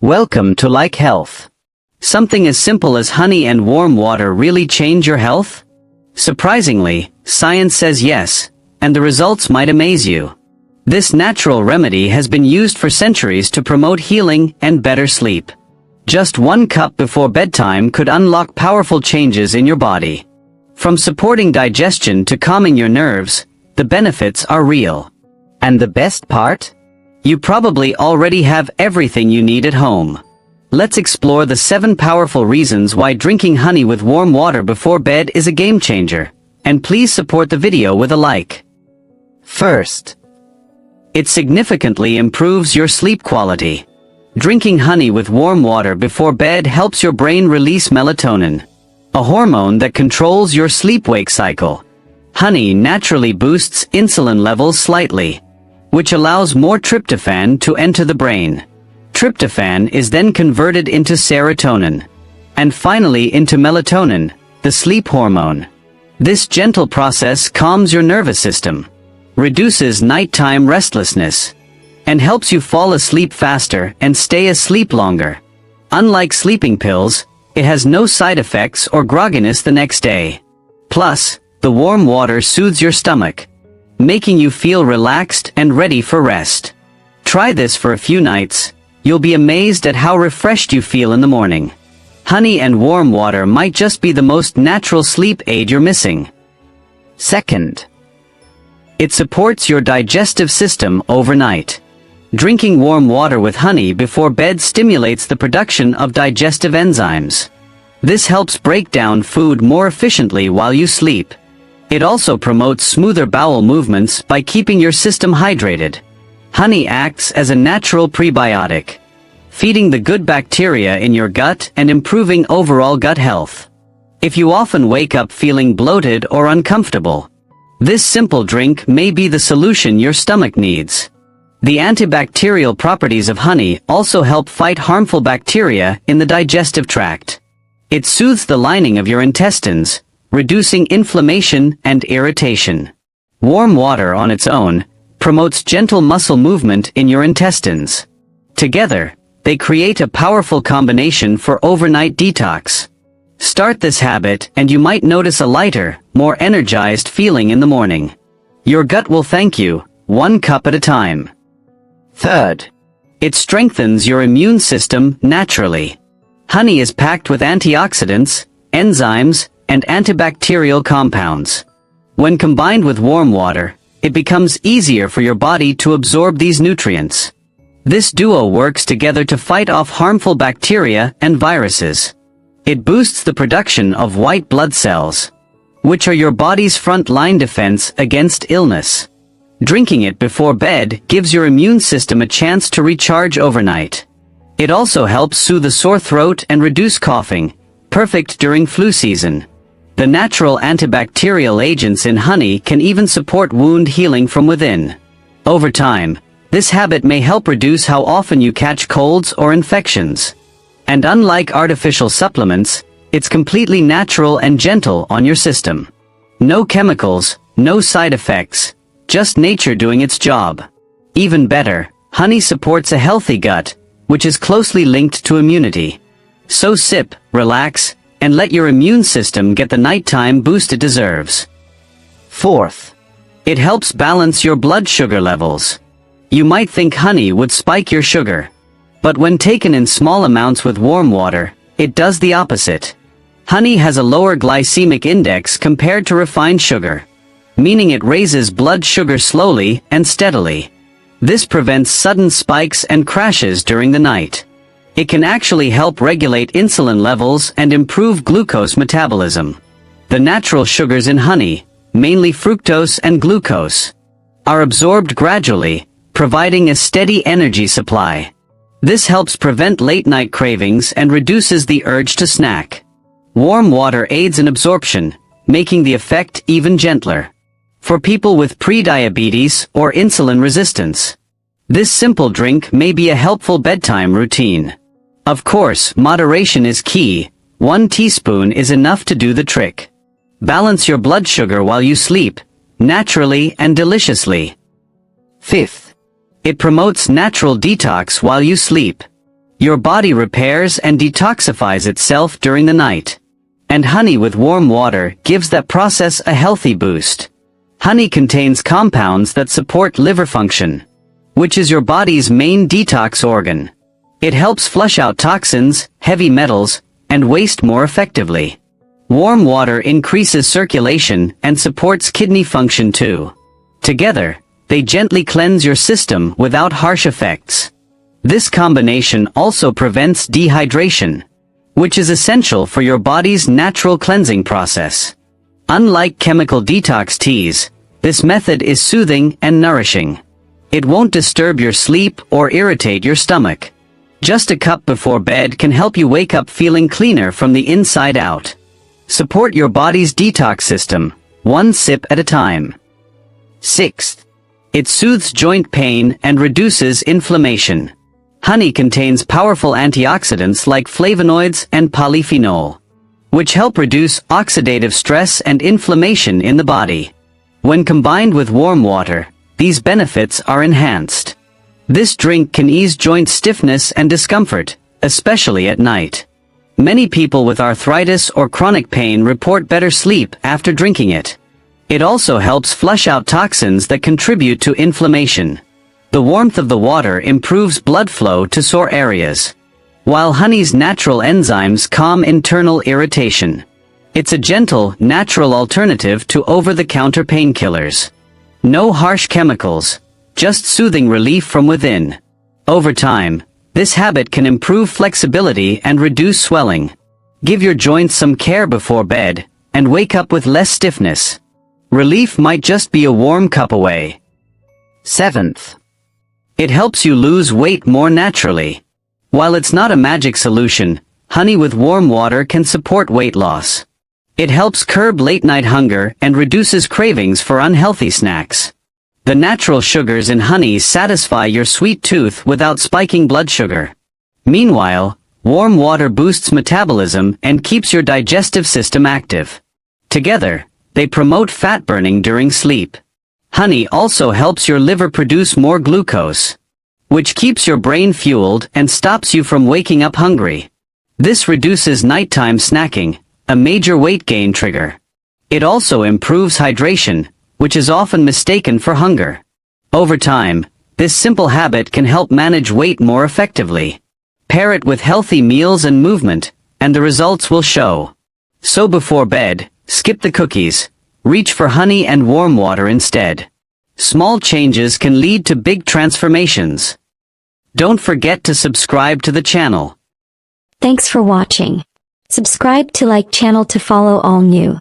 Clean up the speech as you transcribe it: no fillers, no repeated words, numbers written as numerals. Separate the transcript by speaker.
Speaker 1: Welcome to Like Health. Something as simple as honey and warm water really change your health? Surprisingly, science says yes, and the results might amaze you. This natural remedy has been used for centuries to promote healing and better sleep. Just 1 cup before bedtime could unlock powerful changes in your body. From supporting digestion to calming your nerves, the benefits are real. And the best part? You probably already have everything you need at home. Let's explore the 7 powerful reasons why drinking honey with warm water before bed is a game changer. And please support the video with a like. First, it significantly improves your sleep quality. Drinking honey with warm water before bed helps your brain release melatonin, a hormone that controls your sleep-wake cycle. Honey naturally boosts insulin levels slightly, which allows more tryptophan to enter the brain. Tryptophan is then converted into serotonin, and finally into melatonin, the sleep hormone. This gentle process calms your nervous system, reduces nighttime restlessness, and helps you fall asleep faster and stay asleep longer. Unlike sleeping pills, it has no side effects or grogginess the next day. Plus, the warm water soothes your stomach, making you feel relaxed and ready for rest. Try this for a few nights. You'll be amazed at how refreshed you feel in the morning. Honey and warm water might just be the most natural sleep aid you're missing. Second, it supports your digestive system overnight. Drinking warm water with honey before bed stimulates the production of digestive enzymes. This helps break down food more efficiently while you sleep. It also promotes smoother bowel movements by keeping your system hydrated. Honey acts as a natural prebiotic, feeding the good bacteria in your gut and improving overall gut health. If you often wake up feeling bloated or uncomfortable, this simple drink may be the solution your stomach needs. The antibacterial properties of honey also help fight harmful bacteria in the digestive tract. It soothes the lining of your intestines, reducing inflammation and irritation. Warm water on its own promotes gentle muscle movement in your intestines. Together, they create a powerful combination for overnight detox. Start this habit and you might notice a lighter, more energized feeling in the morning. Your gut will thank you, 1 cup at a time. Third, it strengthens your immune system naturally. Honey is packed with antioxidants, enzymes, and antibacterial compounds. When combined with warm water, it becomes easier for your body to absorb these nutrients. This duo works together to fight off harmful bacteria and viruses. It boosts the production of white blood cells, which are your body's front-line defense against illness. Drinking it before bed gives your immune system a chance to recharge overnight. It also helps soothe a sore throat and reduce coughing, perfect during flu season. The natural antibacterial agents in honey can even support wound healing from within. Over time, this habit may help reduce how often you catch colds or infections. And unlike artificial supplements, it's completely natural and gentle on your system. No chemicals, no side effects, just nature doing its job. Even better, honey supports a healthy gut, which is closely linked to immunity. So sip, relax, and let your immune system get the nighttime boost it deserves. Fourth, it helps balance your blood sugar levels. You might think honey would spike your sugar, but when taken in small amounts with warm water, it does the opposite. Honey has a lower glycemic index compared to refined sugar, meaning it raises blood sugar slowly and steadily. This prevents sudden spikes and crashes during the night. It can actually help regulate insulin levels and improve glucose metabolism. The natural sugars in honey, mainly fructose and glucose, are absorbed gradually, providing a steady energy supply. This helps prevent late-night cravings and reduces the urge to snack. Warm water aids in absorption, making the effect even gentler. For people with pre-diabetes or insulin resistance, this simple drink may be a helpful bedtime routine. Of course, moderation is key. 1 teaspoon is enough to do the trick. Balance your blood sugar while you sleep, naturally and deliciously. Fifth, it promotes natural detox while you sleep. Your body repairs and detoxifies itself during the night. And honey with warm water gives that process a healthy boost. Honey contains compounds that support liver function, which is your body's main detox organ. It helps flush out toxins, heavy metals, and waste more effectively. Warm water increases circulation and supports kidney function too. Together, they gently cleanse your system without harsh effects. This combination also prevents dehydration, which is essential for your body's natural cleansing process. Unlike chemical detox teas, this method is soothing and nourishing. It won't disturb your sleep or irritate your stomach. Just a cup before bed can help you wake up feeling cleaner from the inside out. Support your body's detox system, one sip at a time. 6th, it soothes joint pain and reduces inflammation. Honey contains powerful antioxidants like flavonoids and polyphenol, which help reduce oxidative stress and inflammation in the body. When combined with warm water, these benefits are enhanced. This drink can ease joint stiffness and discomfort, especially at night. Many people with arthritis or chronic pain report better sleep after drinking it. It also helps flush out toxins that contribute to inflammation. The warmth of the water improves blood flow to sore areas, while honey's natural enzymes calm internal irritation. It's a gentle, natural alternative to over-the-counter painkillers. No harsh chemicals, just soothing relief from within. Over time, this habit can improve flexibility and reduce swelling. Give your joints some care before bed, and wake up with less stiffness. Relief might just be a warm cup away. 7th, it helps you lose weight more naturally. While it's not a magic solution, honey with warm water can support weight loss. It helps curb late-night hunger and reduces cravings for unhealthy snacks. The natural sugars in honey satisfy your sweet tooth without spiking blood sugar. Meanwhile, warm water boosts metabolism and keeps your digestive system active. Together, they promote fat burning during sleep. Honey also helps your liver produce more glucose, which keeps your brain fueled and stops you from waking up hungry. This reduces nighttime snacking, a major weight gain trigger. It also improves hydration, which is often mistaken for hunger. Over time, this simple habit can help manage weight more effectively. Pair it with healthy meals and movement, and the results will show. So before bed, skip the cookies. Reach for honey and warm water instead. Small changes can lead to big transformations. Don't forget to subscribe to the channel.
Speaker 2: Thanks for watching. Subscribe to like channel to follow all new